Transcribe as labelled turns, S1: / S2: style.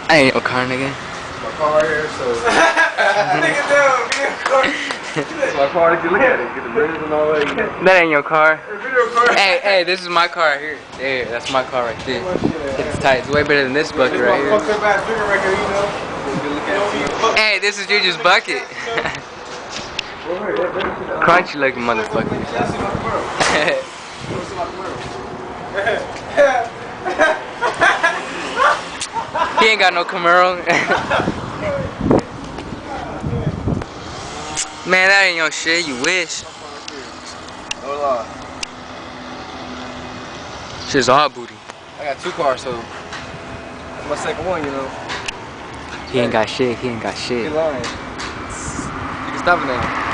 S1: I ain't your car, nigga.
S2: My car right here, so. Nigga, down, get a car. It's my car. Look at it. Get the rims and all that. You know.
S1: That ain't your car.
S2: Video car.
S1: Hey, this is my car right here. There, that's my car right there. It's tight. It's way better than this bucket right here.
S2: Fucked up ass drinking record, you know.
S1: Hey, this is Juju's bucket. Crunchy looking motherfucker. He ain't got no Camaro. Man, that ain't your shit, you wish.
S2: No lie.
S1: Shit's all booty.
S2: I got 2 cars, so that's my second one, you know.
S1: He ain't got shit, he ain't got shit.
S2: He lying. You can stop it now.